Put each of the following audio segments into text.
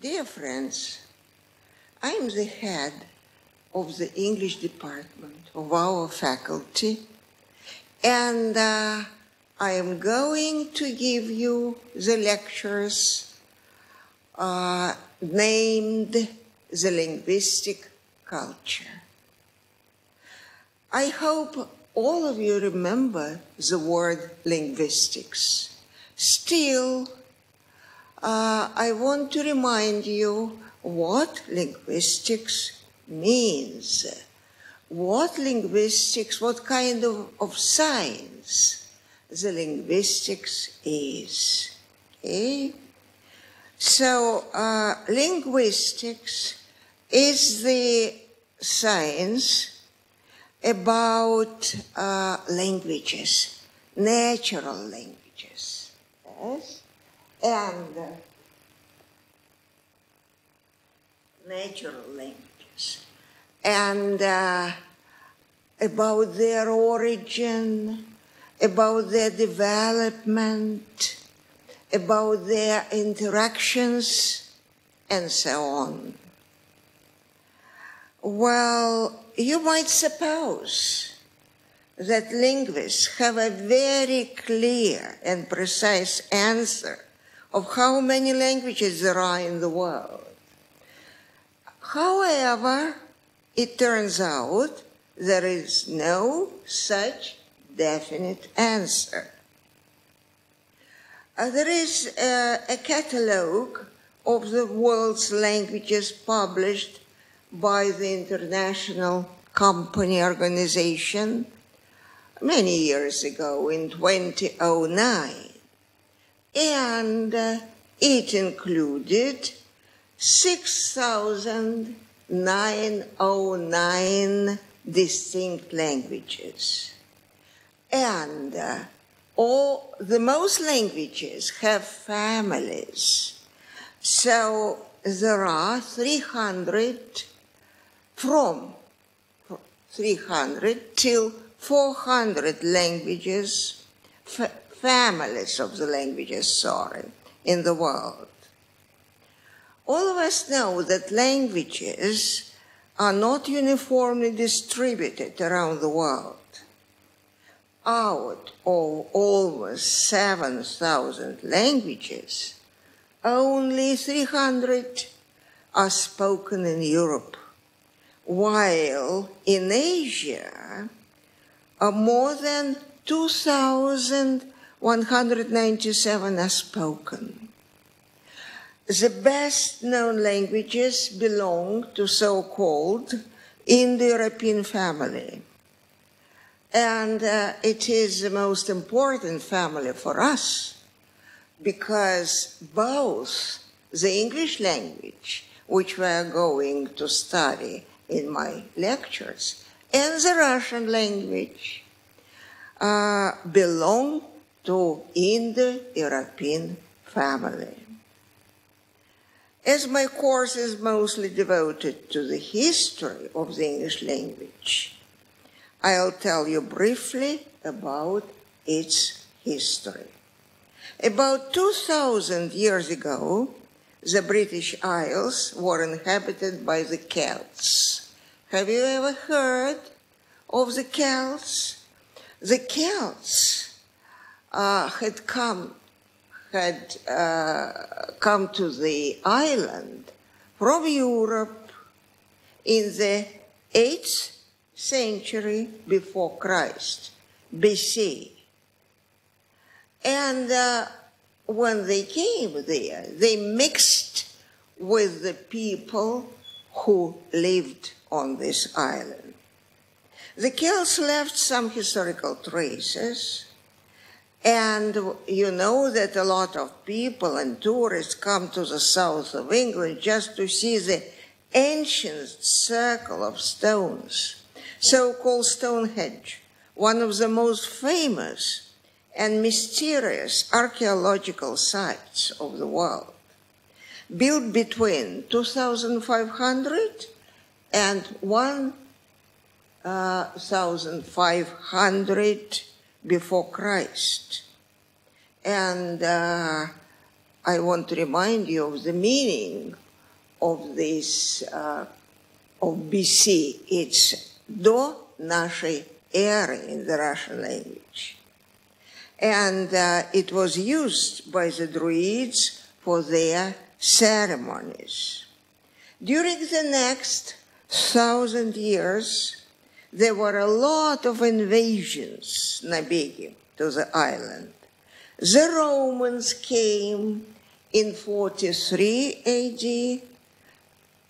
Dear friends, I am the head of the English department of our faculty, and I am going to give you the lectures named The Linguistic Culture. I hope all of you remember the word linguistics. Still, I want to remind you what linguistics means. What kind of science the linguistics is. Okay? So, linguistics is the science about languages, natural languages. Yes? And natural languages, and about their origin, about their development, about their interactions, and so on. Well, you might suppose that linguists have a very clear and precise answer of how many languages there are in the world. However, it turns out there is no such definite answer. There is a catalogue of the world's languages published by the International Company Organization many years ago in 2009. And it included 6,909 distinct languages. And most languages have families. So there are 300 till 400 languages, families of the languages, in the world. All of us know that languages are not uniformly distributed around the world. Out of almost 7,000 languages, only 300 are spoken in Europe, while in Asia, more than 2,197 are spoken. The best-known languages belong to so-called Indo-European family. And it is the most important family for us because both the English language, which we are going to study in my lectures, and the Russian language belong to Indo-European family. As my course is mostly devoted to the history of the English language, I'll tell you briefly about its history. About 2,000 years ago, the British Isles were inhabited by the Celts. Have you ever heard of the Celts? The Celts had come to the island from Europe in the 8th century before Christ, BC. And when they came there, they mixed with the people who lived on this island. The Celts left some historical traces, and you know that a lot of people and tourists come to the south of England just to see the ancient circle of stones, so-called Stonehenge, one of the most famous and mysterious archaeological sites of the world, built between 2,500 and 1,500 before Christ. And I want to remind you of the meaning of this, of BC. It's до нашей эры in the Russian language. And it was used by the Druids for their ceremonies. During the next 1,000 years, there were a lot of invasions, nabegi, to the island. The Romans came in 43 AD,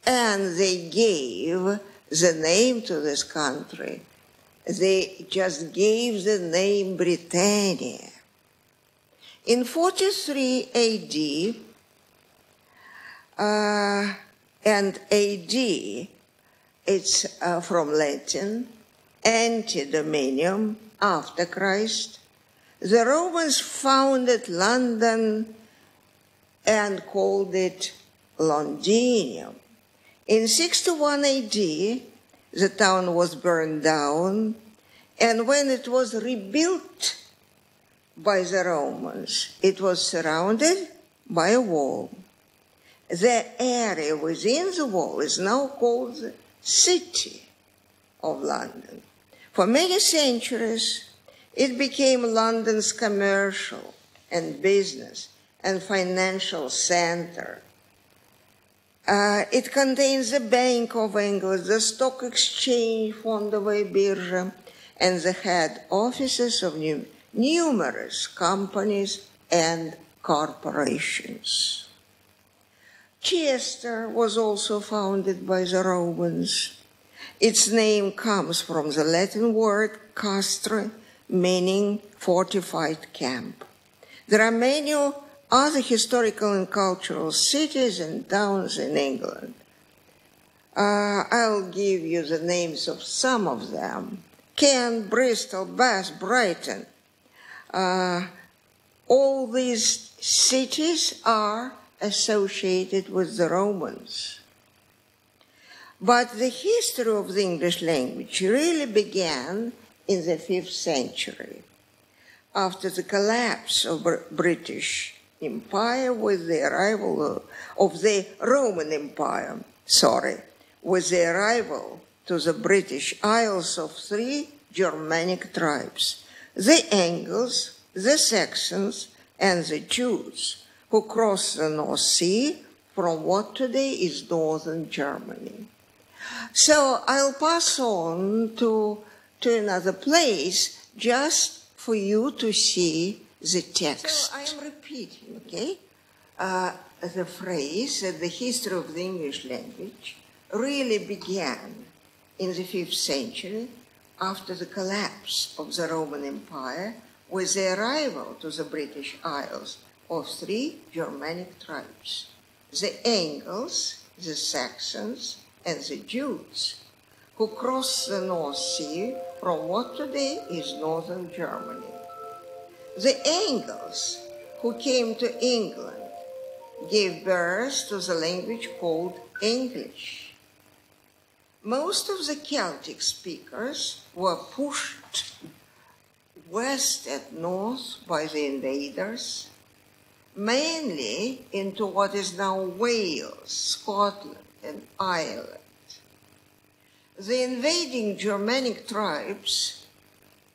and they gave the name to this country. They just gave the name Britannia. In 43 AD, and AD, it's from Latin, ante-dominium, after Christ. The Romans founded London and called it Londinium. In 61 AD, the town was burned down, and when it was rebuilt by the Romans, it was surrounded by a wall. The area within the wall is now called the City of London. For many centuries, it became London's commercial and business and financial center. It contains the Bank of England, the Stock Exchange, Fondовая биржа, and the head offices of numerous companies and corporations. Chester was also founded by the Romans. Its name comes from the Latin word castre, meaning fortified camp. There are many other historical and cultural cities and towns in England. I'll give you the names of some of them. Kent, Bristol, Bath, Brighton. All these cities are associated with the Romans. But the history of the English language really began in the 5th century, after the collapse of British Empire with the arrival of the Roman Empire, with the arrival to the British Isles of 3 Germanic tribes, the Angles, the Saxons, and the Jews, who crossed the North Sea from what today is northern Germany. So I'll pass on to another place just for you to see the text. So I am repeating, okay, the phrase that the history of the English language really began in the 5th century after the collapse of the Roman Empire with the arrival to the British Isles of 3 Germanic tribes, the Angles, the Saxons, and the Jews, who crossed the North Sea from what today is northern Germany. The Angles, who came to England, gave birth to the language called English. Most of the Celtic speakers were pushed west and north by the invaders, mainly into what is now Wales, Scotland, and Ireland. The invading Germanic tribes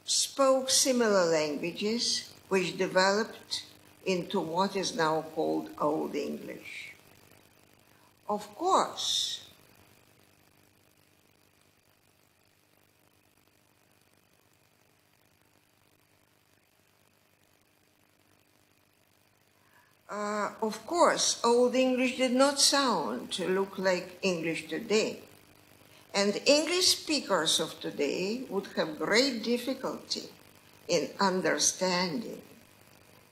spoke similar languages which developed into what is now called Old English. Of course, Old English did not sound to look like English today. And English speakers of today would have great difficulty in understanding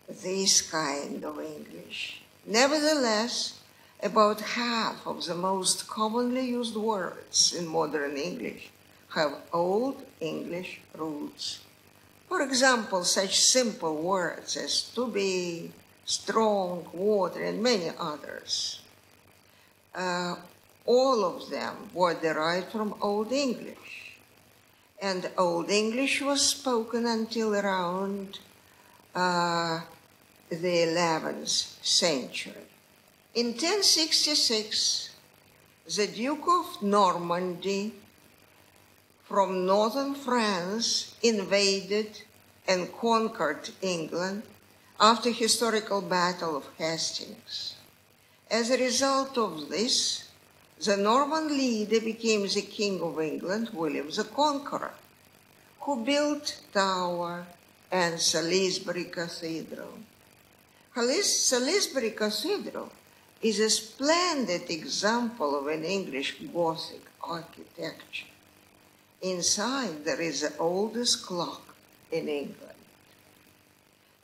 this kind of English. Nevertheless, about half of the most commonly used words in modern English have Old English roots. For example, such simple words as to be, strong, water, and many others. All of them were derived from Old English. And Old English was spoken until around the 11th century. In 1066, the Duke of Normandy from northern France invaded and conquered England after the historical Battle of Hastings. As a result of this, the Norman leader became the King of England, William the Conqueror, who built Tower and Salisbury Cathedral. Salisbury Cathedral is a splendid example of an English Gothic architecture. Inside, there is the oldest clock in England.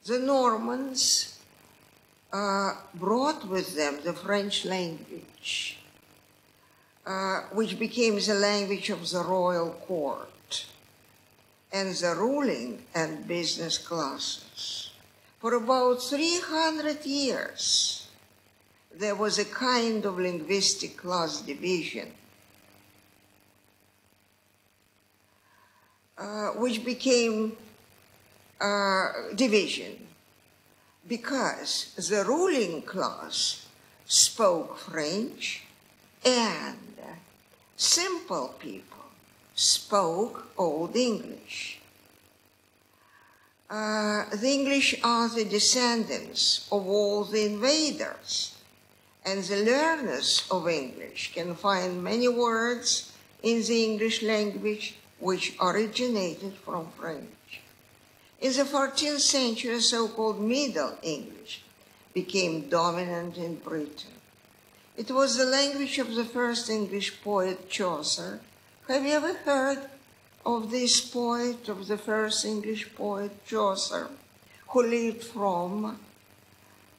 The Normans brought with them the French language, which became the language of the royal court and the ruling and business classes. For about 300 years, there was a kind of linguistic class division, which became division because the ruling class spoke French and simple people spoke Old English. The English are the descendants of all the invaders, and the learners of English can find many words in the English language which originated from French. In the 14th century, so-called Middle English became dominant in Britain. It was the language of the first English poet, Chaucer. Have you ever heard of this poet, of the first English poet, Chaucer, who lived from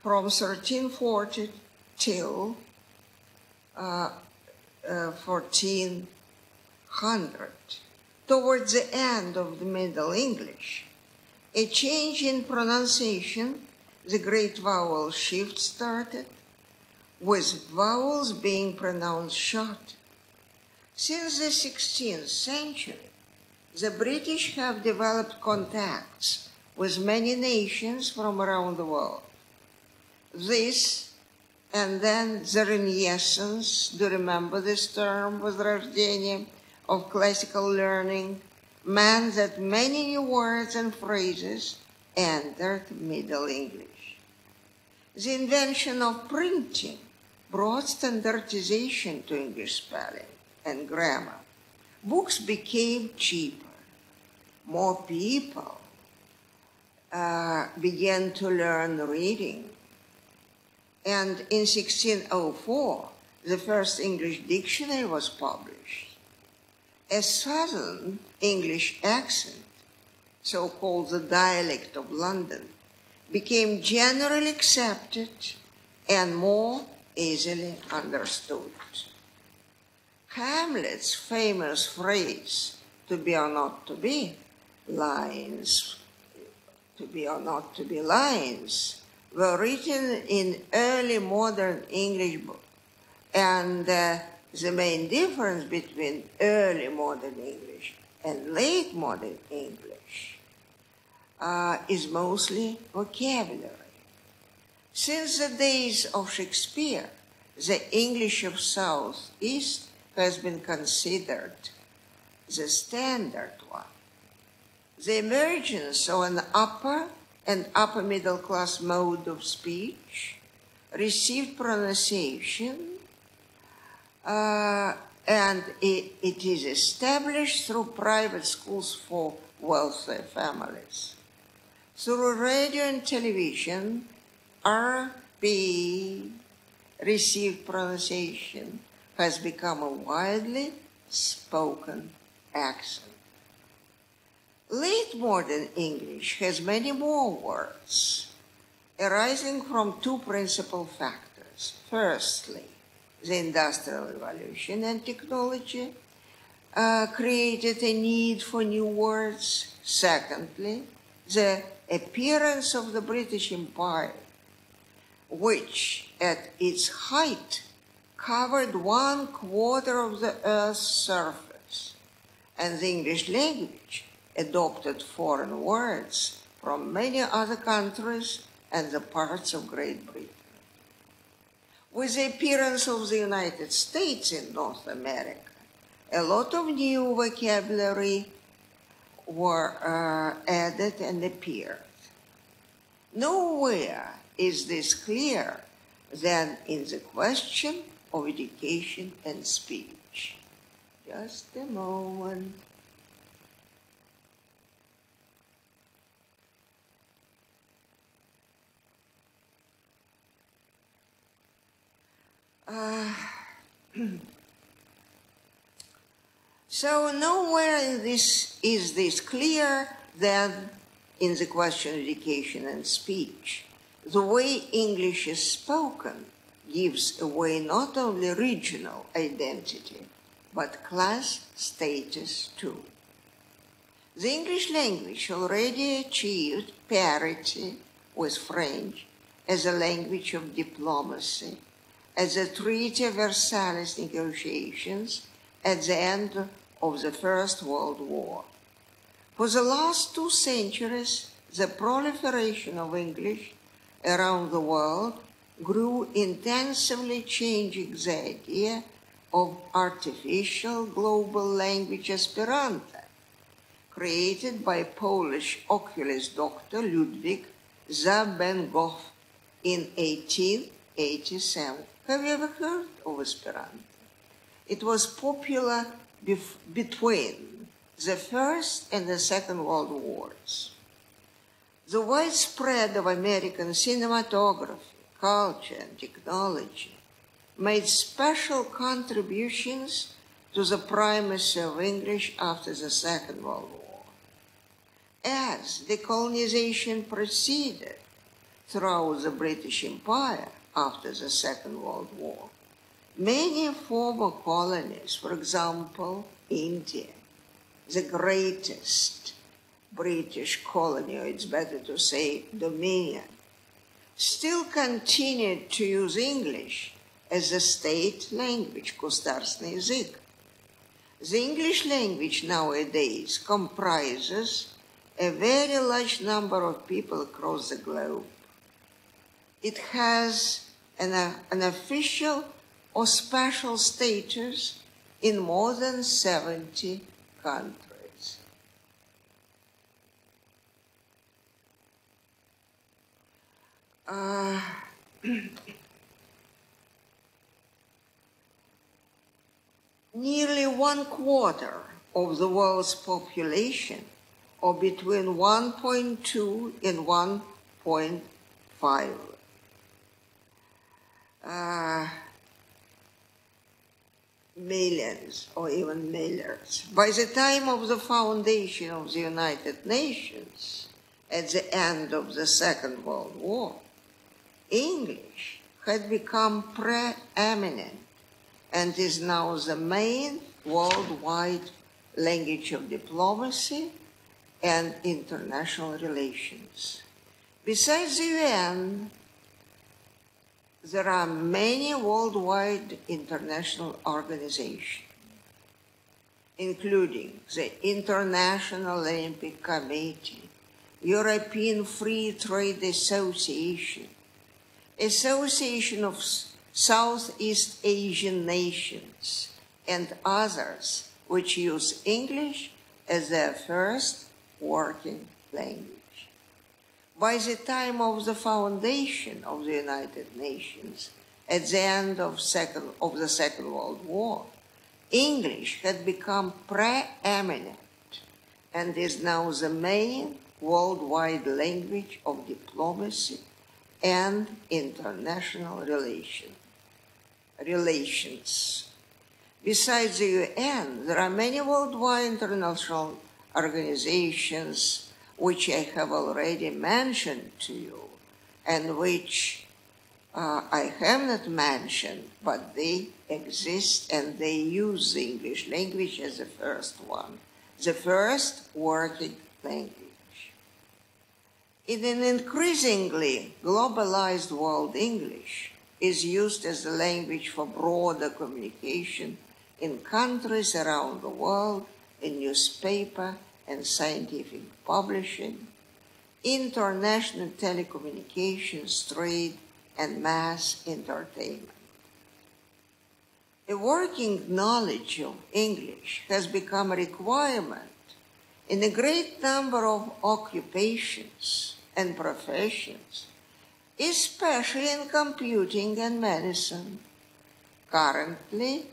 1340 till 1400? Towards the end of the Middle English, a change in pronunciation, the great vowel shift started, with vowels being pronounced short. Since the 16th century, the British have developed contacts with many nations from around the world. This, and then the Renaissance, do you remember this term, возрождение of classical learning, meant that many new words and phrases entered Middle English. The invention of printing brought standardization to English spelling and grammar. Books became cheaper. More people began to learn reading. And in 1604, the first English dictionary was published. A Southern English accent, so-called the dialect of London, became generally accepted and more easily understood. Hamlet's famous phrase, to be or not to be, lines, to be or not to be lines, were written in early modern English, and the main difference between early modern English and late modern English is mostly vocabulary. Since the days of Shakespeare, the English of Southeast has been considered the standard one. The emergence of an upper and upper middle class mode of speech received pronunciation, and it is established through private schools for wealthy families. Through radio and television, RP received pronunciation has become a widely spoken accent. Late modern English has many more words, arising from two principal factors. Firstly, the Industrial Revolution and technology created a need for new words. Secondly, the appearance of the British Empire, which at its height covered 1/4 of the Earth's surface, and the English language adopted foreign words from many other countries and the parts of Great Britain. With the appearance of the United States in North America, a lot of new vocabulary were added and appeared. Nowhere is this clearer than in the question of education and speech. Just a moment. So nowhere is this clear than in the question of education and speech. The way English is spoken gives away not only regional identity, but class status too. The English language already achieved parity with French as a language of diplomacy, as the Treaty of Versailles negotiations at the end of the First World War. For the last 2 centuries, the proliferation of English around the world grew intensively, changing the idea of artificial global language Esperanto, created by Polish oculist Dr. Ludwig Zabengow in 1887. Have you ever heard of Esperanto? It was popular between the First and the Second World Wars. The widespread of American cinematography, culture, and technology made special contributions to the primacy of English after the Second World War. As decolonization proceeded throughout the British Empire after the Second World War, many former colonies, for example, India, the greatest British colony, or it's better to say dominion, still continued to use English as a state language, государственный язык. The English language nowadays comprises a very large number of people across the globe. It has an official or special status in more than 70 countries. Nearly 1/4 of the world's population, or between 1.2 and 1.5 millions, or even milliards. By the time of the foundation of the United Nations, at the end of the Second World War, English had become preeminent and is now the main worldwide language of diplomacy and international relations. Besides the UN, there are many worldwide international organizations, including the International Olympic Committee, European Free Trade Association, Association of Southeast Asian Nations, and others which use English as their first working language. By the time of the foundation of the United Nations, at the end of the Second World War, English had become preeminent and is now the main worldwide language of diplomacy and international relations. Besides the UN, there are many worldwide international organizations which I have already mentioned to you, and which I have not mentioned, but they exist and they use the English language as the first one, the first working language. In an increasingly globalized world, English is used as the language for broader communication in countries around the world, in newspaper and scientific publishing, international telecommunications, trade, and mass entertainment. a working knowledge of English has become a requirement in a great number of occupations and professions, especially in computing and medicine. Currently,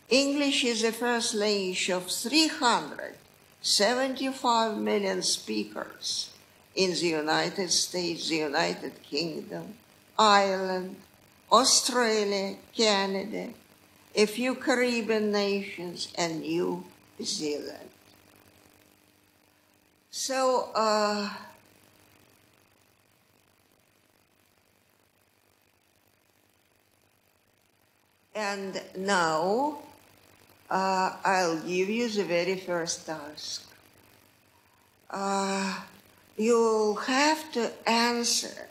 English is the first language of 375 million speakers in the United States, the United Kingdom, Ireland, Australia, Canada, a few Caribbean nations, and New Zealand. So, and now I'll give you the very first task. You'll have to answer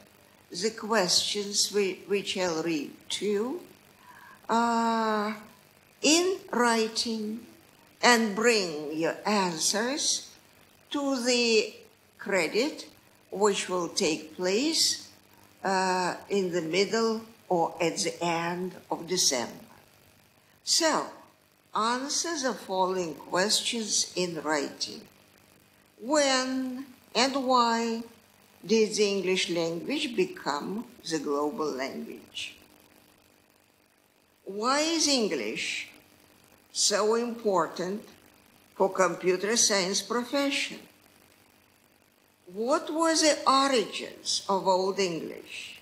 the questions which I'll read to you in writing and bring your answers to the credit which will take place in the middle or at the end of December. So, answer the following questions in writing. When and why did the English language become the global language? Why is English so important for computer science profession? What were the origins of Old English?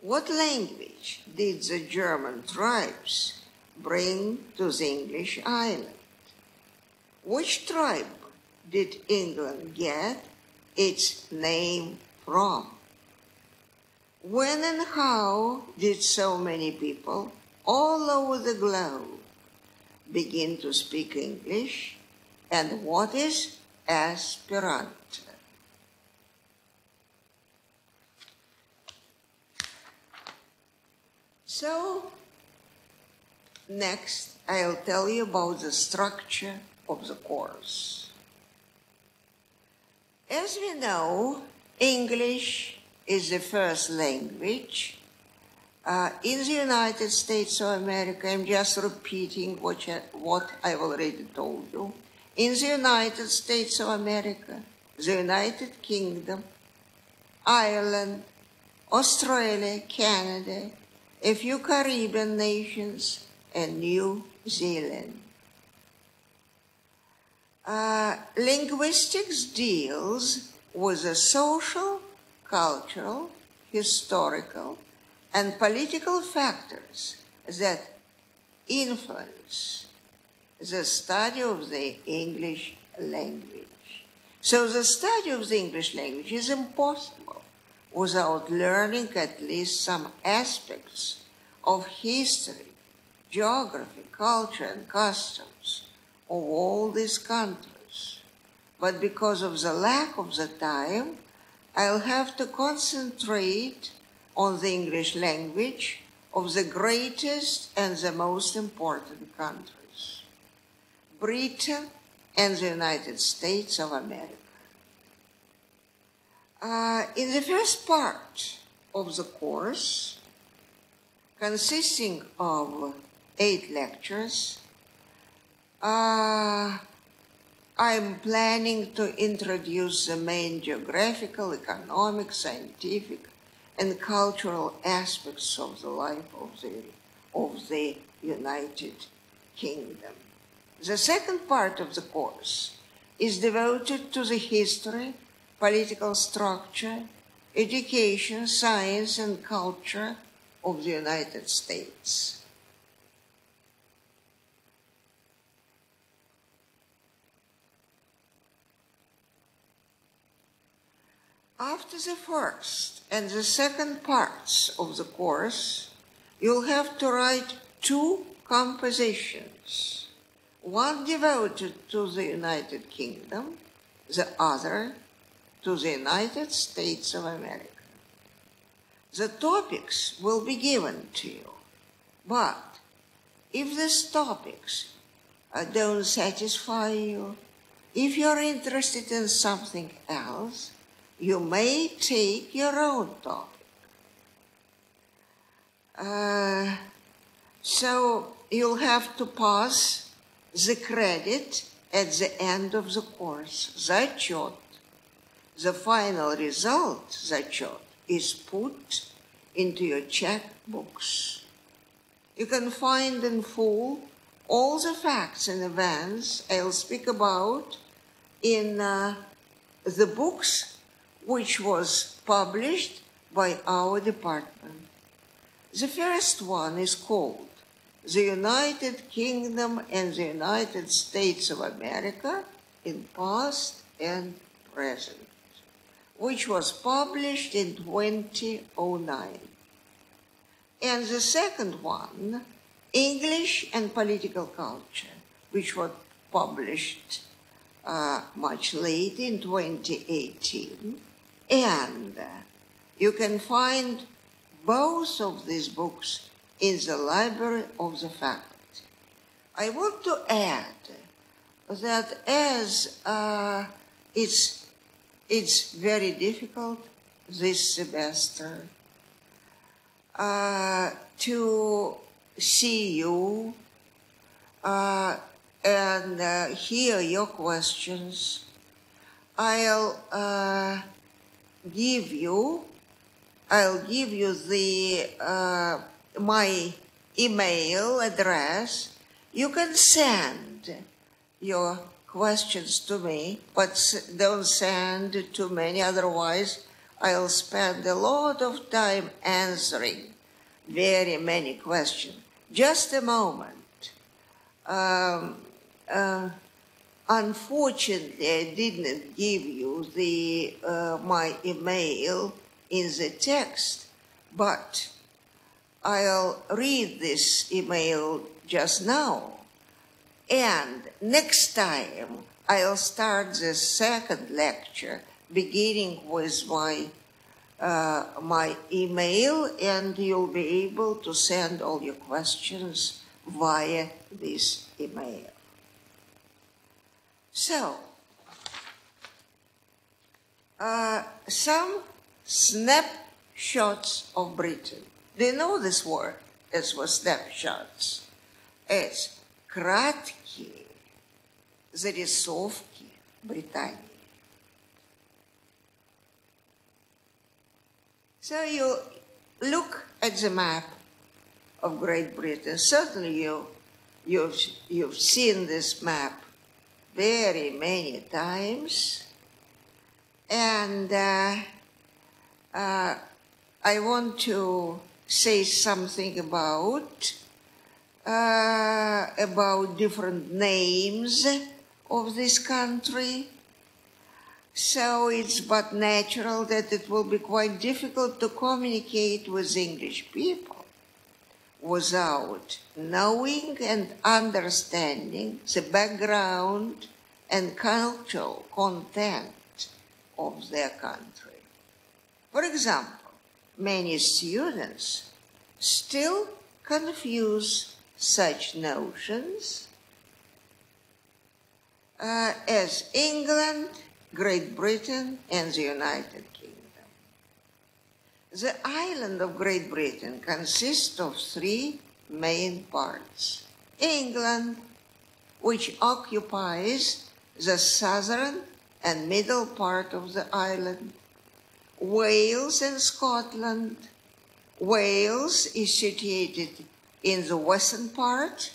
What language did the German tribes bring to the English island? Which tribe did England get its name from? When and how did so many people all over the globe begin to speak English? And what is Esperanto? So, next I'll tell you about the structure of the course. As we know, English is the first language in the United States of America. I'm just repeating what I've already told you. In the United States of America, the United Kingdom, Ireland, Australia, Canada, a few Caribbean nations, and New Zealand. Linguistics deals with the social, cultural, historical, and political factors that influence the study of the English language. So the study of the English language is impossible without learning at least some aspects of history, geography, culture, and customs of all these countries. But because of the lack of the time, I'll have to concentrate on the English language of the greatest and the most important countries, Britain and the United States of America. In the first part of the course, consisting of 8 lectures, I'm planning to introduce the main geographical, economic, scientific, and cultural aspects of the life of the United Kingdom. The second part of the course is devoted to the history, political structure, education, science, and culture of the United States. After the first and the second parts of the course, you'll have to write 2 compositions, one devoted to the United Kingdom, the other to the United States of America. The topics will be given to you, but if these topics don't satisfy you, if you're interested in something else, you may take your own topic. So you'll have to pass the credit at the end of the course, зачет. The final result, зачет, is put into your checkbooks. You can find in full all the facts and events I'll speak about in the books which was published by our department. The first one is called The United Kingdom and the United States of America in Past and Present, which was published in 2009. And the second one, English and Political Culture, which was published much later in 2018. And you can find both of these books in the library of the faculty. I want to add that as it's very difficult this semester to see you and hear your questions, I'll give you the my email address. You can send your questions to me, but don't send too many, otherwise I'll spend a lot of time answering very many questions. Just a moment. Unfortunately, I didn't give you the my email in the text, but I'll read this email just now. And next time, I'll start the second lecture, beginning with my email, and you'll be able to send all your questions via this email. So, some snapshots of Britain. Do you know this word? It's for snapshots. It's краткие зарисовки Британии. So you look at the map of Great Britain. Certainly you've seen this map very many times, and I want to say something about different names of this country. So it's but natural that it will be quite difficult to communicate with English people without knowing and understanding the background and cultural content of their country. For example, many students still confuse such notions as England, Great Britain, and the United Kingdom. The island of Great Britain consists of three main parts. England, which occupies the southern and middle part of the island. Wales and Scotland. Wales is situated in the western part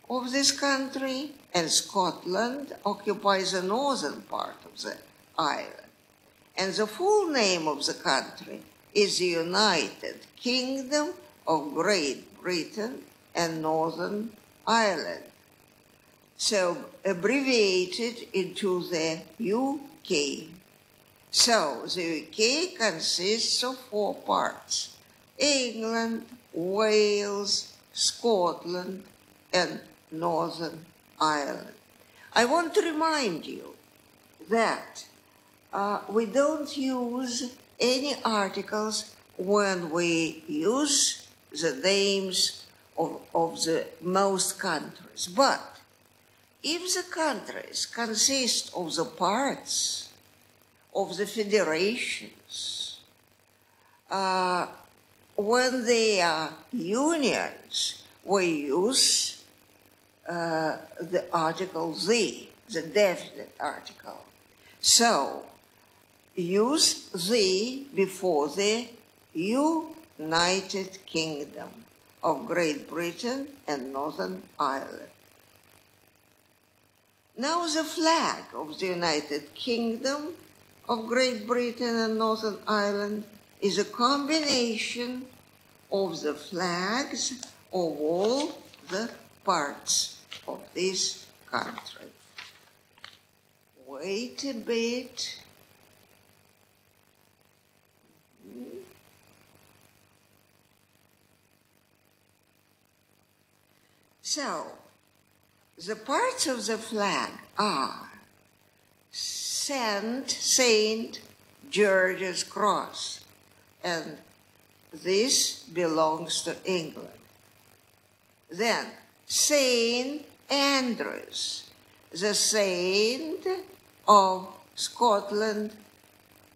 of this country, and Scotland occupies the northern part of the island. And the full name of the country is the United Kingdom of Great Britain and Northern Ireland, so abbreviated into the UK. So the UK consists of four parts: England, Wales, Scotland, and Northern Ireland. I want to remind you that we don't use any articles when we use the names of the most countries. But if the countries consist of the parts of the federations, when they are unions, we use the article the definite article. So, use the before the United Kingdom of Great Britain and Northern Ireland. Now the flag of the United Kingdom of Great Britain and Northern Ireland is a combination of the flags of all the parts of this country. Wait a bit. So, the parts of the flag are St. George's Cross, and this belongs to England. Then St. Andrews, the saint of Scotland,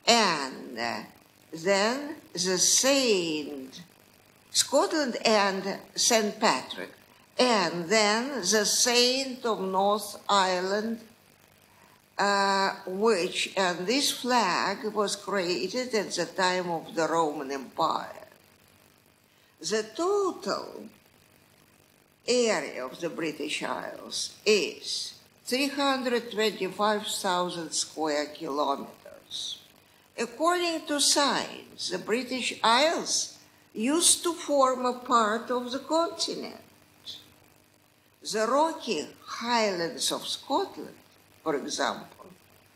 and then the saint, Scotland and St. Patrick, and then the saint of North Ireland, and this flag was created at the time of the Roman Empire. The total area of the British Isles is 325,000 square kilometers. According to science, the British Isles used to form a part of the continent. The rocky highlands of Scotland, for example,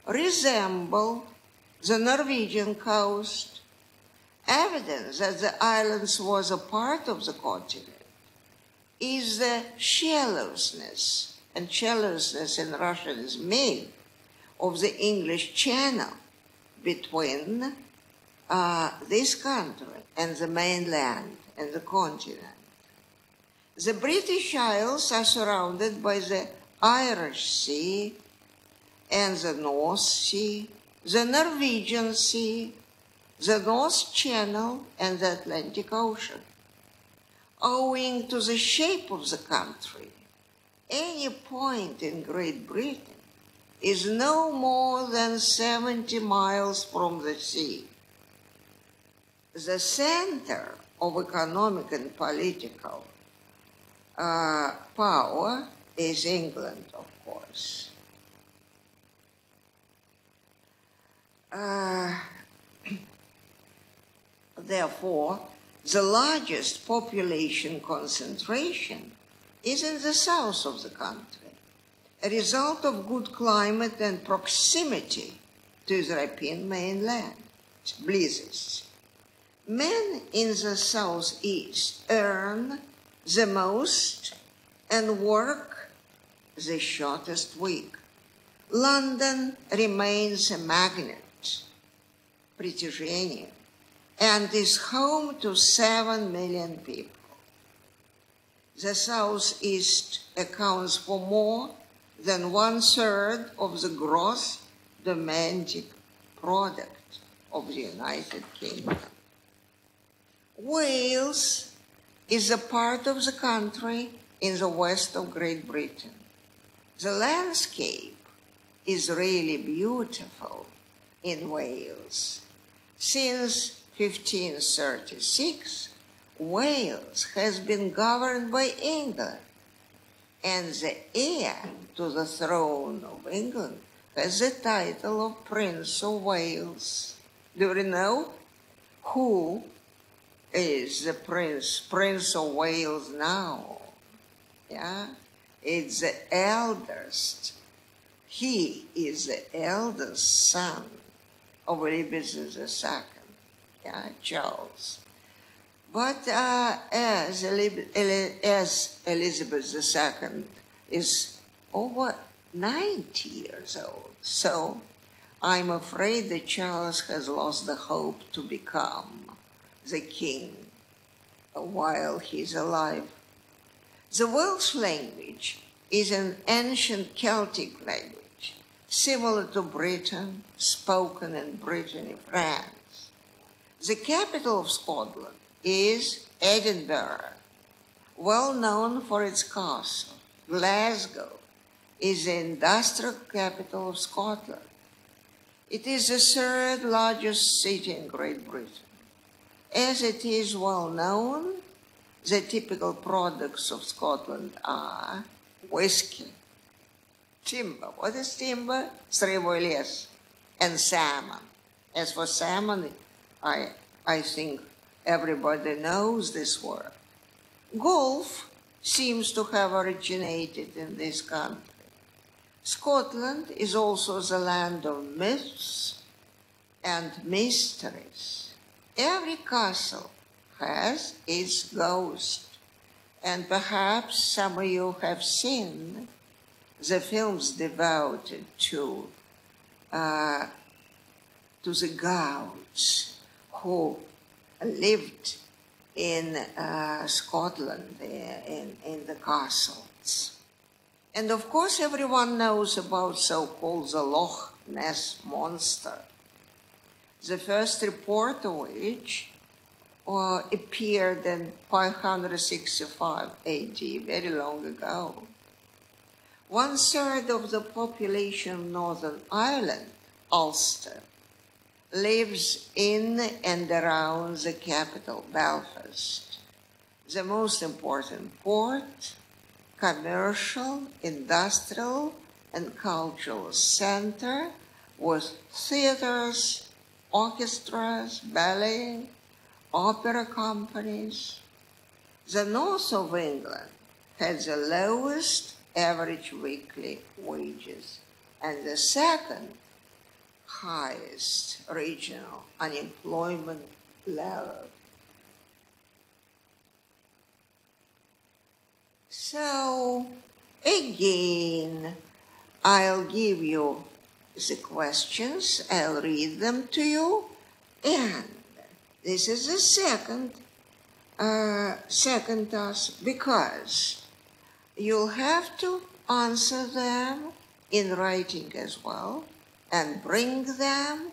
resemble the Norwegian coast. Evidence that the islands was a part of the continent is the shallowness, and shallowness in Russian is made, of the English Channel between this country and the mainland and the continent. The British Isles are surrounded by the Irish Sea and the North Sea, the Norwegian Sea, the North Channel, and the Atlantic Ocean. Owing to the shape of the country, any point in Great Britain is no more than 70 miles from the sea. The center of economic and political power is England, of course. Therefore, the largest population concentration is in the south of the country, a result of good climate and proximity to the European mainland, blizzards. Men in the southeast earn the most and work the shortest week. London remains a magnet, притяжение, and is home to 7 million people. The southeast accounts for more than 1/3 of the gross domestic product of the United Kingdom. Wales is a part of the country in the west of Great Britain. The landscape is really beautiful in Wales. Since 1536, Wales has been governed by England, and the heir to the throne of England has the title of Prince of Wales. Do you know who is the Prince of Wales now? Yeah, it's the eldest. He is the eldest son of Elizabeth II, yeah, Charles. But as Elizabeth II is over 90 years old, so I'm afraid that Charles has lost the hope to become the king while he's alive. The Welsh language is an ancient Celtic language, similar to Britain, spoken in Brittany, France. The capital of Scotland is Edinburgh. well known for its castle. Glasgow is the industrial capital of Scotland. It is the third largest city in Great Britain. As it is well known, the typical products of Scotland are whiskey, timber. What is timber? Stravoj les, and salmon. As for salmon, I think everybody knows this word. Golf seems to have originated in this country. Scotland is also the land of myths and mysteries. Every castle has its ghost, and perhaps some of you have seen the films devoted to the gauds who lived in Scotland, in the castles. And of course, everyone knows about so-called the Loch Ness Monster, the first report of which appeared in 565 AD, very long ago. 1/3 of the population of Northern Ireland, Ulster, lives in and around the capital, Belfast, the most important port, commercial, industrial, and cultural center with theaters, orchestras, ballet, opera companies. The north of England had the lowest average weekly wages and the second highest regional unemployment level. So, again, I'll give you the questions, I'll read them to you, and this is the second task, because you'll have to answer them in writing as well, and bring them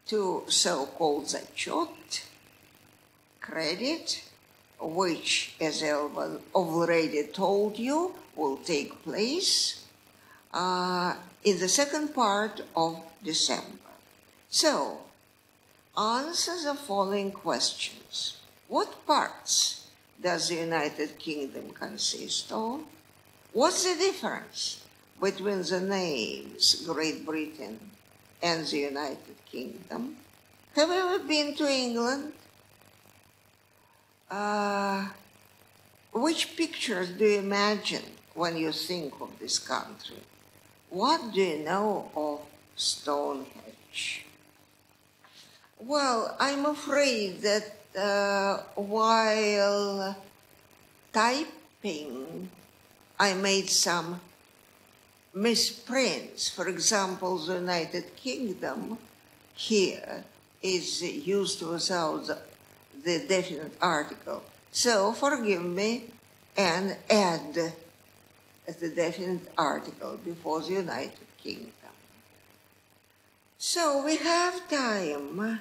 to so-called zachot, credit, which, as I already told you, will take place in the second part of December. So, answer the following questions. What parts does the United Kingdom consist of? What's the difference between the names Great Britain and the United Kingdom? Have you ever been to England? Which pictures do you imagine when you think of this country? What do you know of Stonehenge? Well, I'm afraid that while typing, I made some misprints. For example, the United Kingdom here is used without the definite article. So forgive me and add the definite article before the United Kingdom. So we have time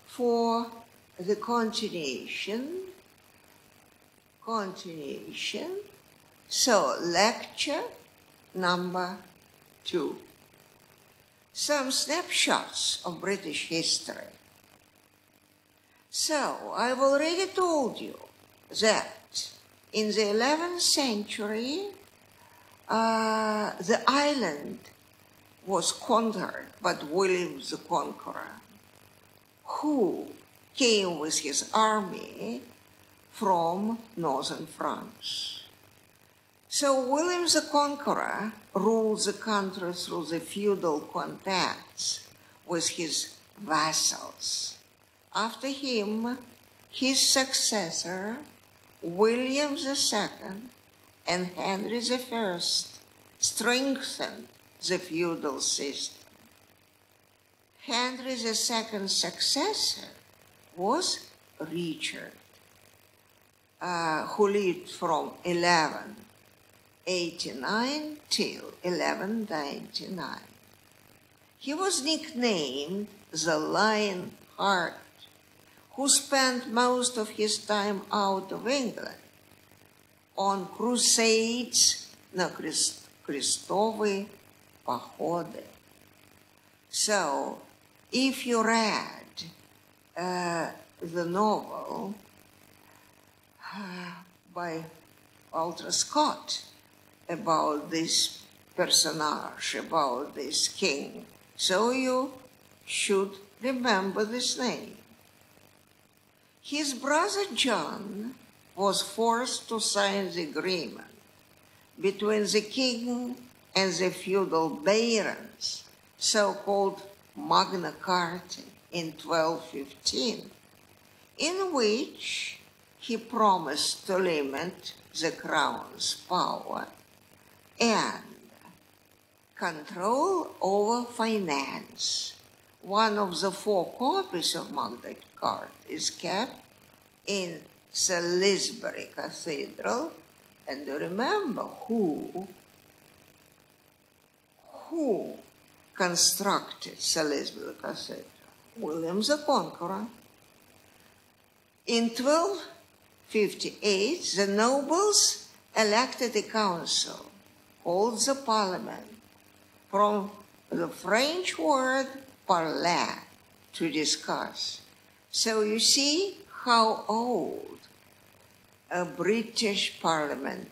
for the continuation. So lecture number 2. Some snapshots of British history. So, I've already told you that in the 11th century, the island was conquered by William the Conqueror, who came with his army from northern France. So William the Conqueror ruled the country through the feudal contacts with his vassals. After him, his successor, William II and Henry I, strengthened the feudal system. Henry II's successor was Richard, who lived from 1189 till 1199. He was nicknamed the Lionheart, who spent most of his time out of England on crusades, на крестовые походы. So, if you read the novel by Walter Scott about this personage, about this king, so you should remember this name. His brother John was forced to sign the agreement between the king and the feudal barons, so-called Magna Carta, in 1215, in which he promised to limit the crown's power and control over finance. One of the 4 copies of Magna Carta is kept in Salisbury Cathedral, and remember who constructed Salisbury Cathedral? William the Conqueror. In 1258, the nobles elected a council called the Parliament, from the French word parler, to discuss. So you see how old a British Parliament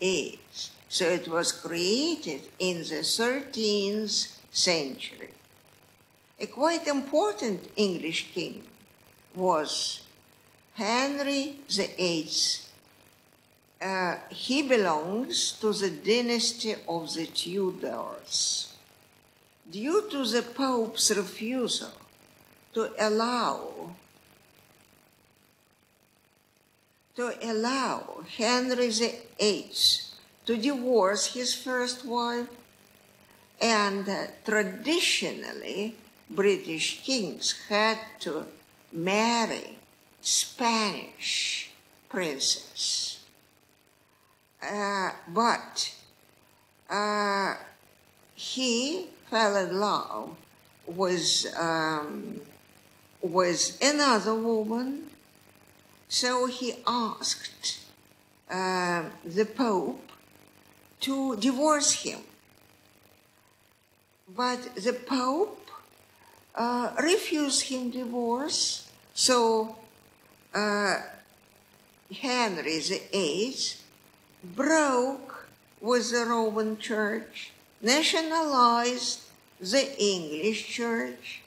is. So it was created in the 13th century. A quite important English king was Henry VIII. He belongs to the dynasty of the Tudors. Due to the Pope's refusal to allow Henry VIII to divorce his first wife, and traditionally British kings had to marry Spanish princess. But he fell in love with another woman, so he asked the Pope to divorce him. But the Pope refused him divorce, so Henry VIII broke with the Roman Church, nationalized the English Church,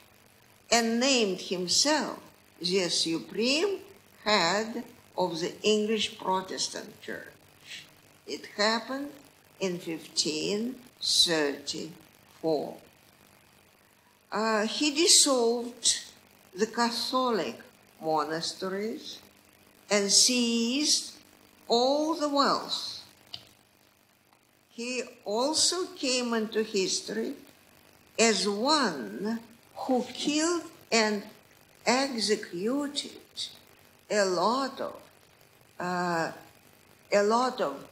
and named himself the supreme head of the English Protestant Church. It happened in 1534. He dissolved the Catholic monasteries and seized all the wealth. He also came into history as one who killed and executed a lot of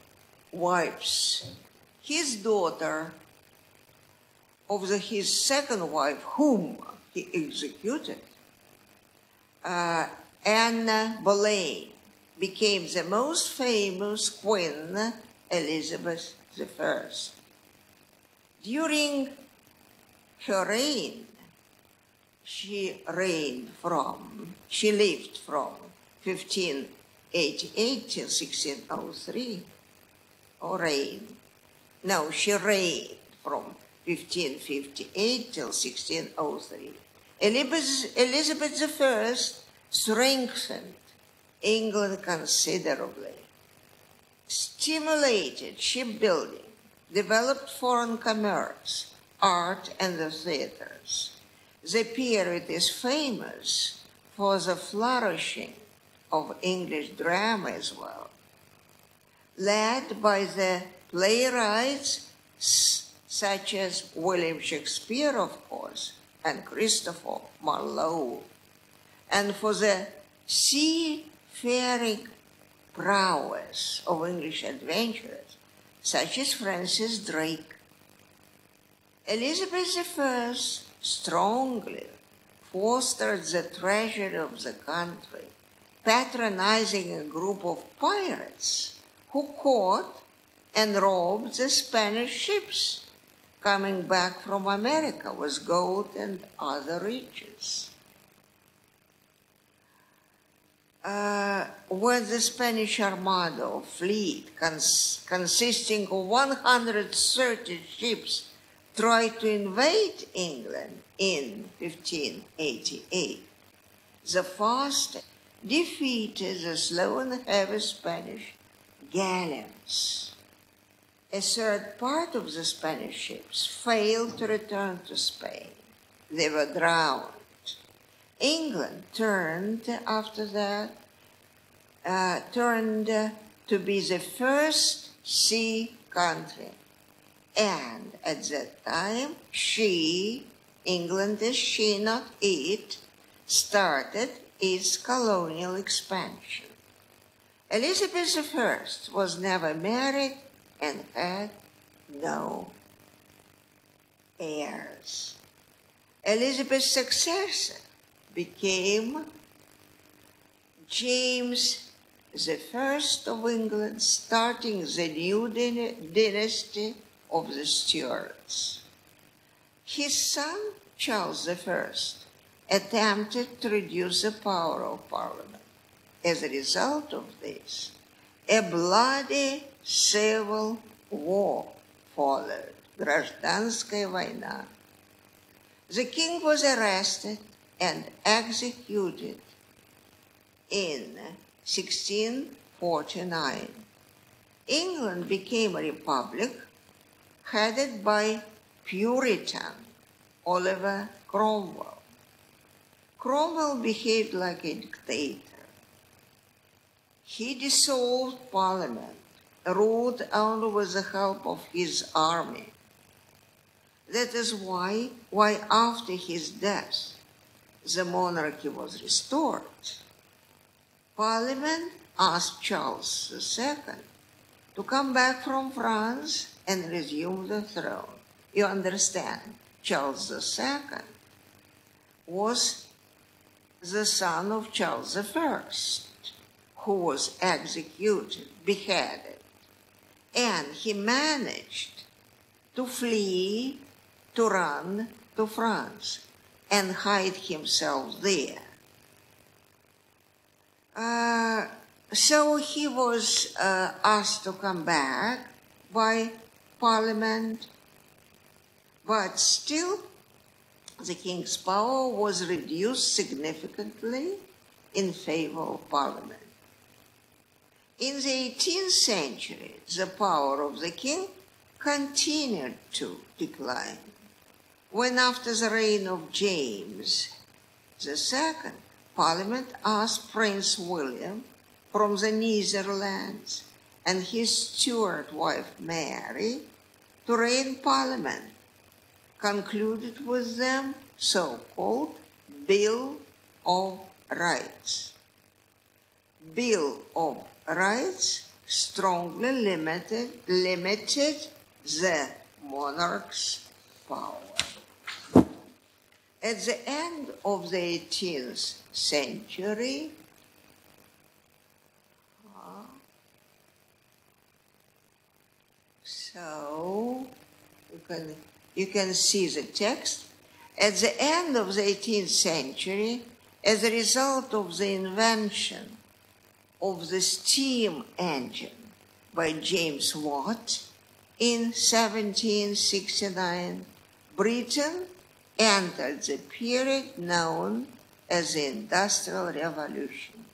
wives. His daughter of his second wife, whom he executed, Anne Boleyn, became the most famous Queen Elizabeth I. During her reign, she lived from 1588 till 1603, she reigned from 1558 till 1603. Elizabeth I strengthened England considerably, stimulated shipbuilding, developed foreign commerce, art, and the theaters. The period is famous for the flourishing of English drama as well, led by the playwrights such as William Shakespeare, of course, and Christopher Marlowe, and for the seafaring prowess of English adventurers such as Francis Drake. Elizabeth I strongly fostered the treasury of the country, patronizing a group of pirates who caught and robbed the Spanish ships coming back from America with gold and other riches. When the Spanish Armada or fleet, consisting of 130 ships, tried to invade England in 1588, the fast defeated the slow and heavy Spanish galleons. A third part of the Spanish ships failed to return to Spain. They were drowned. England turned after that, to be the first sea country. And at that time, England is she, not it, started its colonial expansion. Elizabeth I was never married and had no heirs. Elizabeth's successor became James I of England, starting the new dynasty of the Stuarts. His son, Charles I, attempted to reduce the power of Parliament. As a result of this, a bloody civil war followed, Гражданская война. The king was arrested and executed in 1649. England became a republic headed by Puritan Oliver Cromwell. Cromwell behaved like a dictator. He dissolved Parliament, ruled only with the help of his army. That is why after his death, the monarchy was restored. Parliament asked Charles II to come back from France and resume the throne. You understand, Charles II was the son of Charles I, who was executed, beheaded, and he managed to flee, to run to France and hide himself there. So he was asked to come back by Parliament, but still the king's power was reduced significantly in favor of Parliament. In the 18th century, the power of the king continued to decline. When after the reign of James II, Parliament asked Prince William from the Netherlands and his steward wife Mary to reign Parliament, concluded with them so-called Bill of Rights. Bill of Rights strongly limited the monarch's power. At the end of the 18th century, so you can see the text. At the end of the 18th century, as a result of the invention of the steam engine by James Watt in 1769, Britain entered the period known as the Industrial Revolution.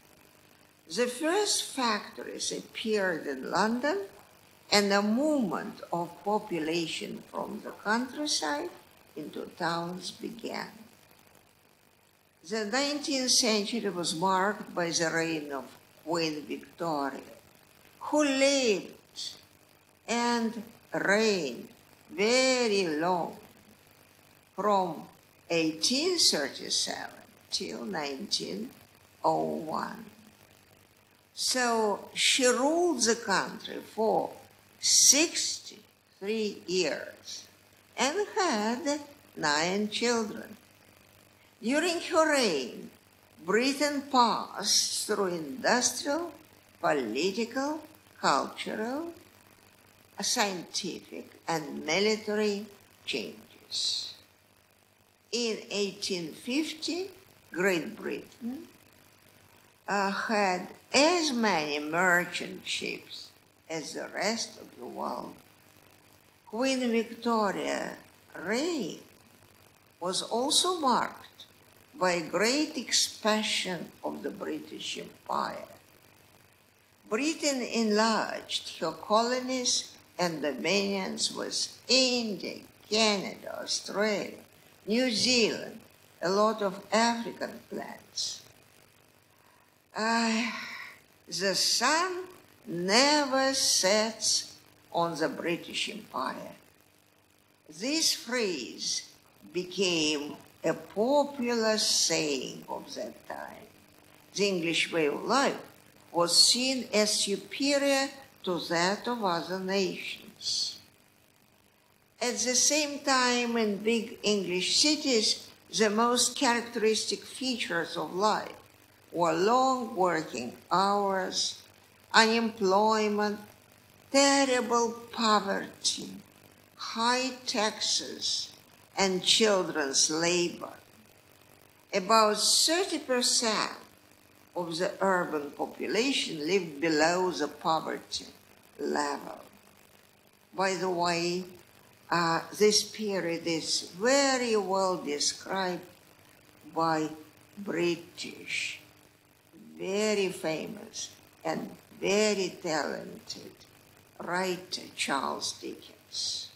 The first factories appeared in London, and a movement of population from the countryside into towns began. The 19th century was marked by the reign of Queen Victoria, who lived and reigned very long, from 1837 till 1901. So she ruled the country for 63 years and had 9 children. During her reign, Britain passed through industrial, political, cultural, scientific, and military changes. In 1850, Great Britain had as many merchant ships as the rest of the world. Queen Victoria's reign was also marked by a great expansion of the British Empire. Britain enlarged her colonies and dominions with India, Canada, Australia, New Zealand, a lot of African lands. The sun never sets on the British Empire. This phrase became a popular saying of that time. The English way of life was seen as superior to that of other nations. At the same time, in big English cities, the most characteristic features of life were long working hours, unemployment, terrible poverty, high taxes, and children's labor. About 30% of the urban population lived below the poverty level. By the way, this period is very well described by British, very famous and very talented writer Charles Dickens.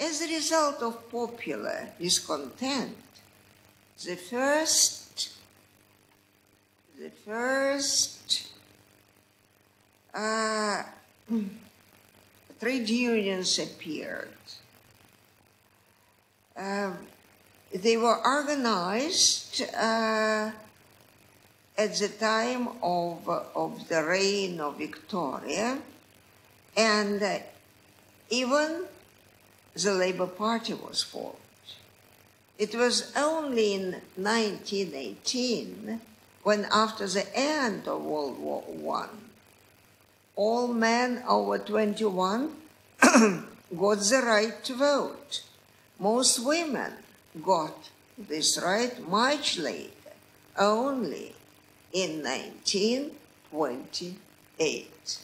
As a result of popular discontent, the first trade unions appeared. They were organized at the time of the reign of Victoria, and even the Labour Party was formed. It was only in 1918 when, after the end of World War I, all men over 21 got the right to vote. Most women got this right much later, only in 1928.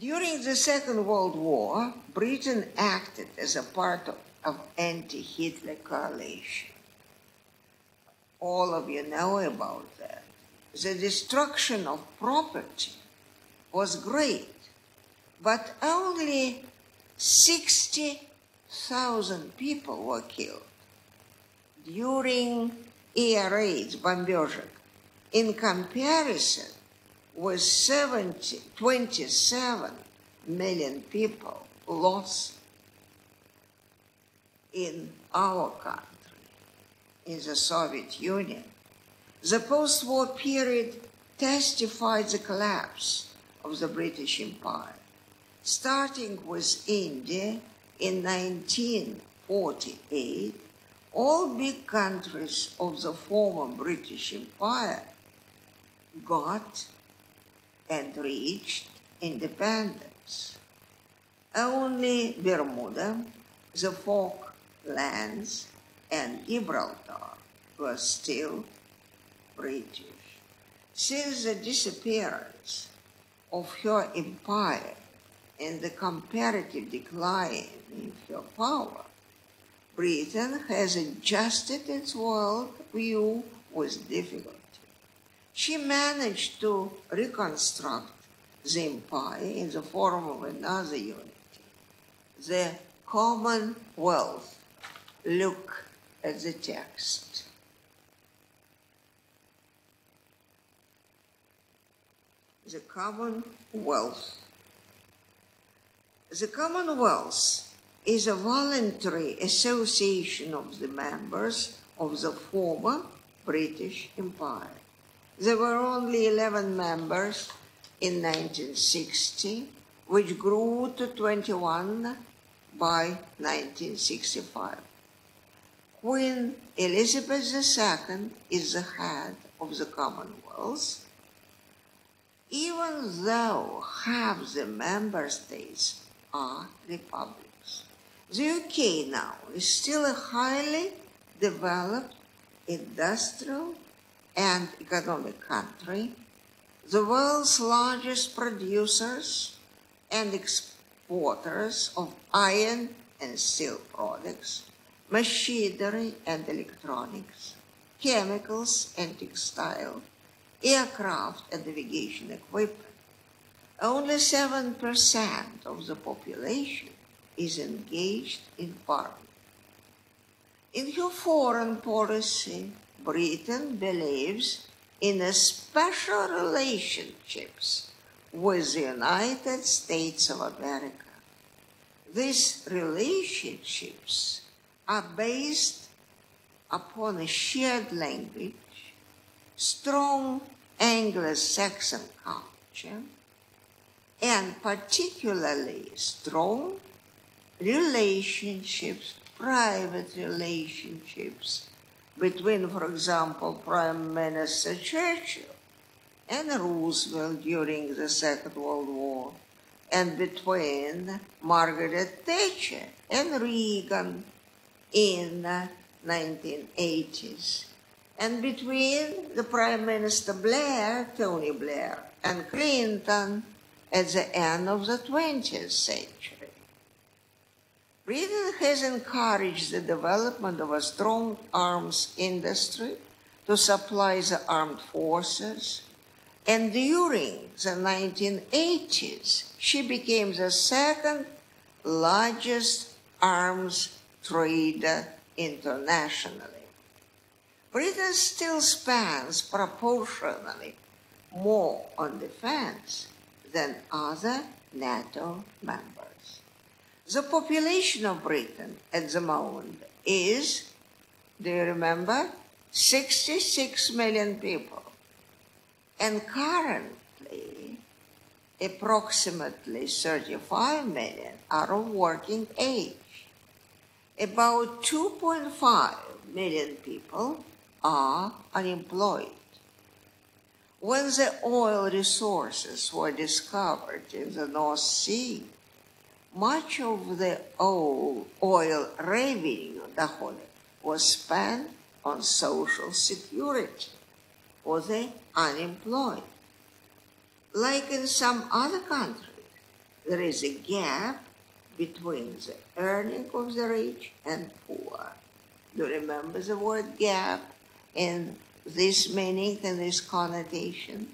During the Second World War, Britain acted as a part of anti-Hitler coalition. All of you know about that. The destruction of property was great, but only 60,000 people were killed during air raids, бомбежек, in comparison with 27 million people lost in our country, in the Soviet Union. The post-war period testified the collapse of the British Empire, starting with India in 1948. All big countries of the former British Empire got and reached independence. Only Bermuda, the Falklands, and Gibraltar were still British. Since the disappearance of her empire and the comparative decline in her power, Britain has adjusted its world view with difficulty. She managed to reconstruct the empire in the form of another unity, the Commonwealth. Look at the text. The Commonwealth. The Commonwealth is a voluntary association of the members of the former British Empire. There were only 11 members in 1960, which grew to 21 by 1965. Queen Elizabeth II is the head of the Commonwealth, even though half the member states are republics. The UK now is still a highly developed industrial and economic country, the world's largest producers and exporters of iron and steel products, machinery and electronics, chemicals and textile, aircraft and navigation equipment. Only 7% of the population is engaged in farming. In her foreign policy, Britain believes in a special relationships with the United States of America. These relationships are based upon a shared language, strong Anglo-Saxon culture, and particularly strong relationships, private relationships between, for example, Prime Minister Churchill and Roosevelt during the Second World War, and between Margaret Thatcher and Reagan in the 1980s, and between the Prime Minister Blair, Tony Blair, and Clinton at the end of the 20th century. Britain has encouraged the development of a strong arms industry to supply the armed forces, and during the 1980s, she became the second largest arms trader internationally. Britain still spends proportionally more on defense than other NATO members. The population of Britain at the moment is, do you remember, 66 million people. And currently, approximately 35 million are of working age. About 2.5 million people are unemployed. When the oil resources were discovered in the North Sea, much of the oil revenue was spent on social security for the unemployed. Like in some other countries, there is a gap between the earning of the rich and poor. Do you remember the word gap in this meaning and this connotation?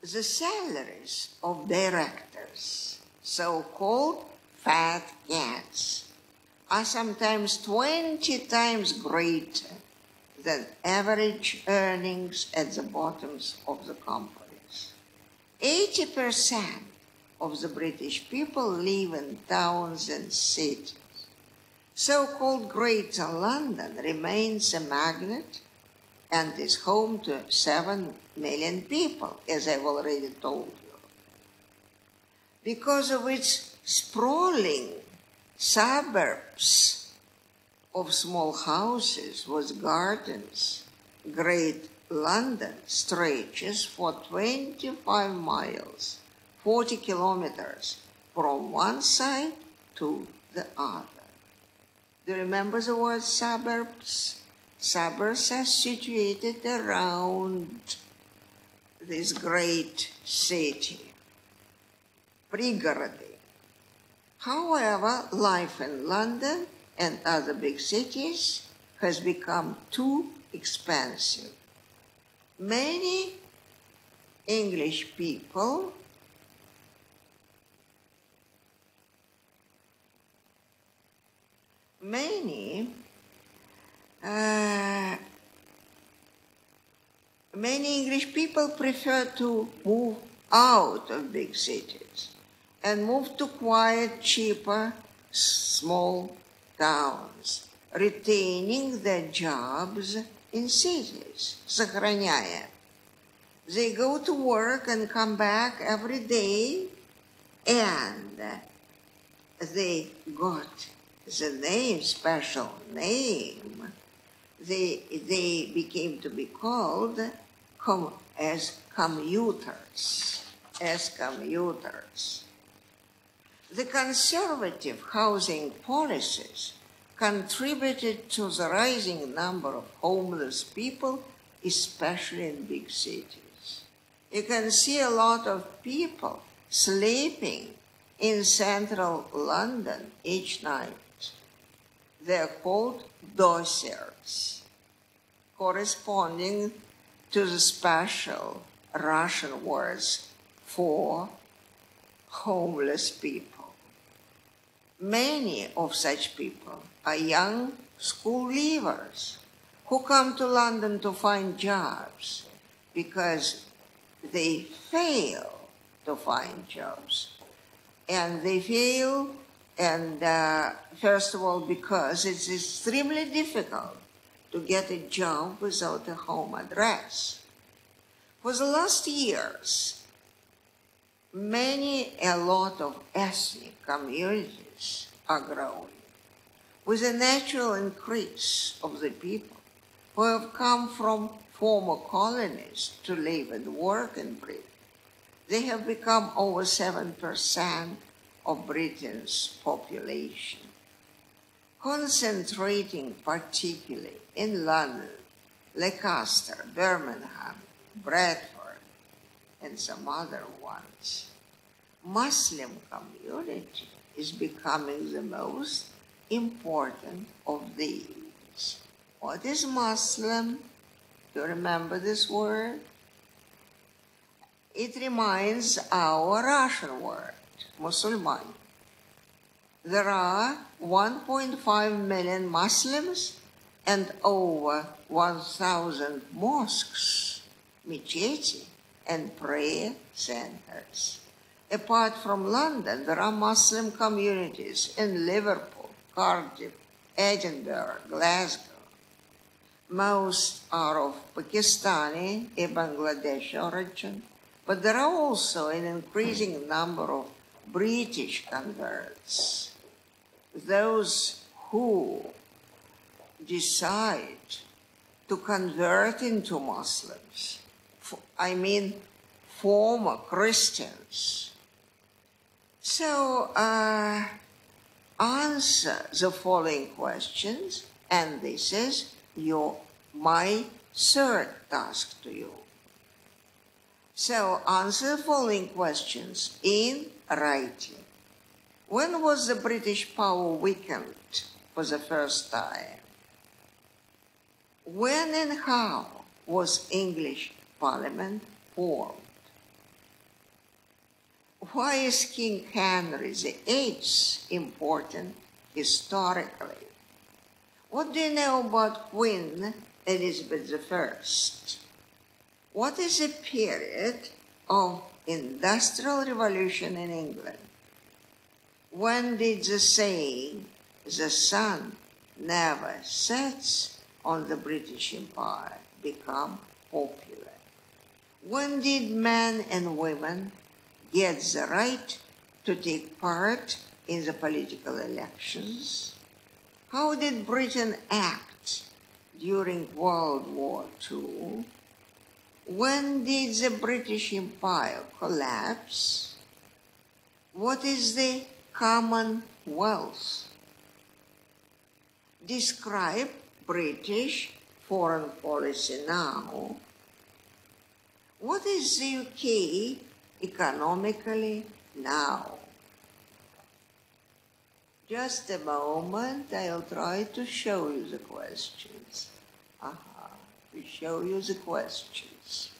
The salaries of directors, so-called fat cats, are sometimes 20 times greater than average earnings at the bottoms of the companies. 80% of the British people live in towns and cities. So-called Greater London remains a magnet and is home to 7 million people, as I've already told you. Because of its sprawling suburbs of small houses with gardens, Great London stretches for 25 miles, 40 kilometers, from one side to the other. Do you remember the word suburbs? Suburbs are situated around this great city, пригороды. However, life in London and other big cities has become too expensive. Many English people many English people prefer to move out of big cities and move to quiet, cheaper, small towns, retaining their jobs in cities, сохраняя They go to work and come back every day, and they got the name, special name. They became to be called as commuters. The conservative housing policies contributed to the rising number of homeless people, especially in big cities. You can see a lot of people sleeping in central London each night. They're called docers, corresponding to the special Russian words for homeless people. Many of such people are young school leavers who come to London to find jobs because they fail to find jobs. And they fail, and first of all, because it's extremely difficult to get a job without a home address. For the last years, a lot of ethnic communities are growing, with a natural increase of the people who have come from former colonies to live and work in Britain. They have become over 7% of Britain's population, concentrating particularly in London, Leicester, Birmingham, Bradford, and some other ones. Muslim community is becoming the most important of these. What is Muslim? Do you remember this word? It reminds our Russian word, Musulman. There are 1.5 million Muslims and over 1,000 mosques, mecheti, and prayer centers. Apart from London, there are Muslim communities in Liverpool, Cardiff, Edinburgh, Glasgow. Most are of Pakistani and Bangladeshi origin, but there are also an increasing number of British converts, those who decide to convert into Muslims, former Christians. So answer the following questions, and this is my third task to you. So answer the following questions in writing. When was the British power weakened for the first time? When and how was English Parliament formed? Why is King Henry VIII important historically? What do you know about Queen Elizabeth I? What is the period of industrial revolution in England? When did the saying, "the sun never sets on the British Empire," become popular? When did men and women get the right to take part in the political elections? How did Britain act during World War II? When did the British Empire collapse? What is the Commonwealth? Describe British foreign policy now. What is the UK economically now? Just a moment, I'll try to show you the questions. To show you the questions.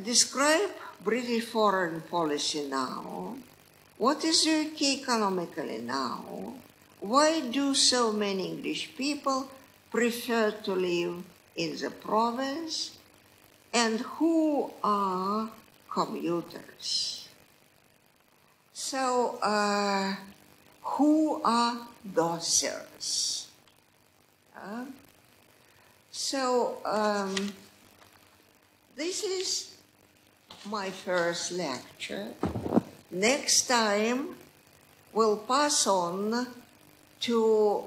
Describe British foreign policy now. What is the UK economically now? Why do so many English people prefer to live in the province? And who are commuters? So, who are docers? this is my first lecture. Next time, we'll pass on to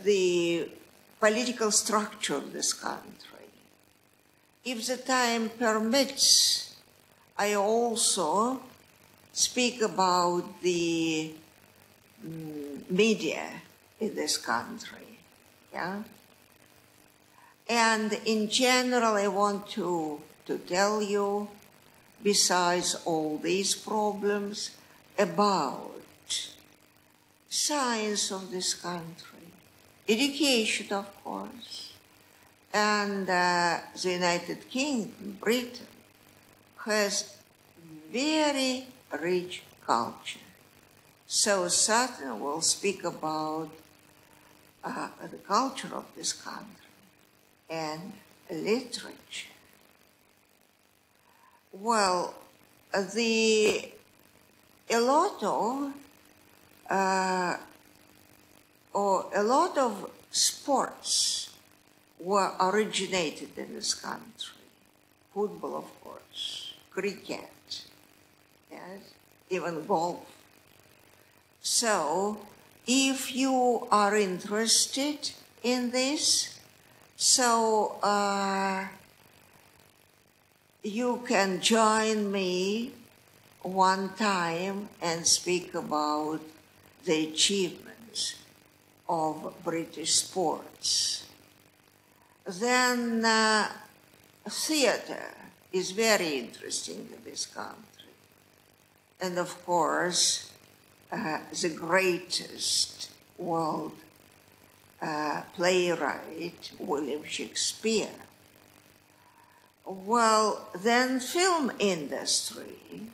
the political structure of this country. If the time permits, I also speak about the media in this country, yeah? And in general, I want to tell you, besides all these problems, about science of this country, education, of course, and the United Kingdom, Britain, has very rich culture. So certainly we'll speak about the culture of this country and literature. Well, a lot of sports were originated in this country. Football, of course, cricket, yes, even golf. So, if you are interested in this, so you can join me one time and speak about the achievements of British sports. Then theater is very interesting in this country. And of course, the greatest world playwright, William Shakespeare. Well, then film industry,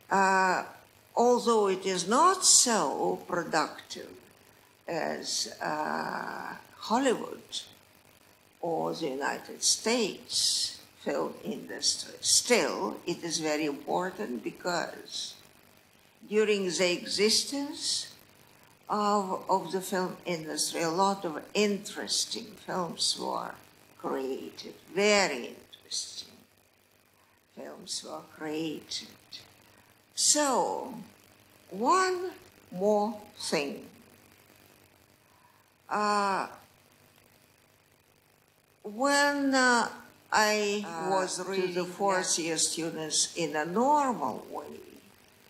although it is not so productive as Hollywood or the United States film industry, still it is very important because during the existence of the film industry, a lot of interesting films were created, very interesting films were created. So, one more thing. When I was reading the fourth-year students in a normal way,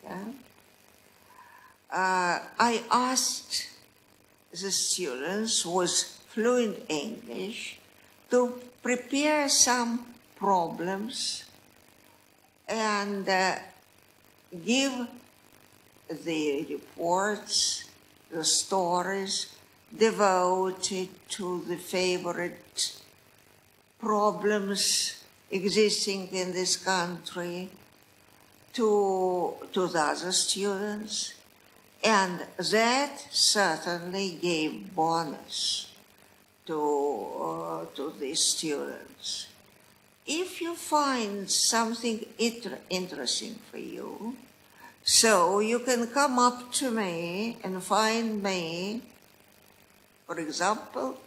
yeah, I asked the students who was fluent English to prepare some problems and give the reports, the stories devoted to the favorite problems existing in this country to the other students. And that certainly gave bonus to these students. If you find something interesting for you, so you can come up to me and find me, for example,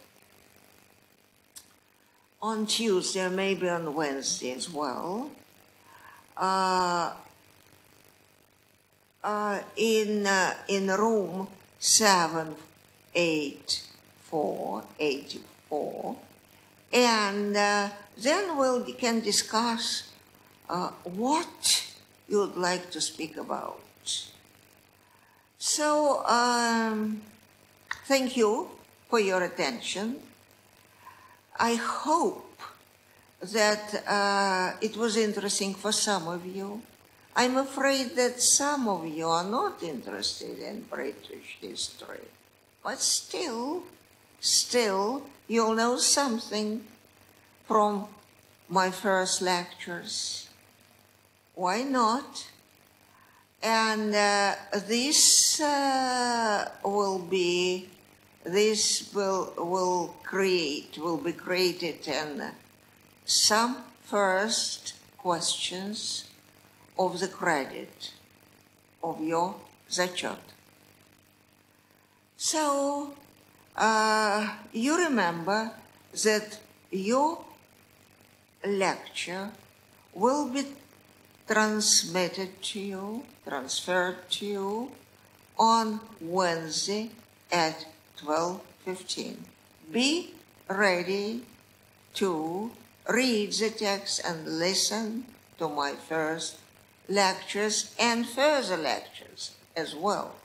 on Tuesday, maybe on Wednesday as well, in room 784, and then we can discuss what you'd like to speak about. So, thank you for your attention. I hope that it was interesting for some of you. I'm afraid that some of you are not interested in British history, but still, you'll know something from my first lectures. Why not? And this will be created in some first questions of the credit of your zachot. So you remember that your lecture will be transferred to you on Wednesday at 12:15. Be ready to read the text and listen to my first lectures and further lectures as well.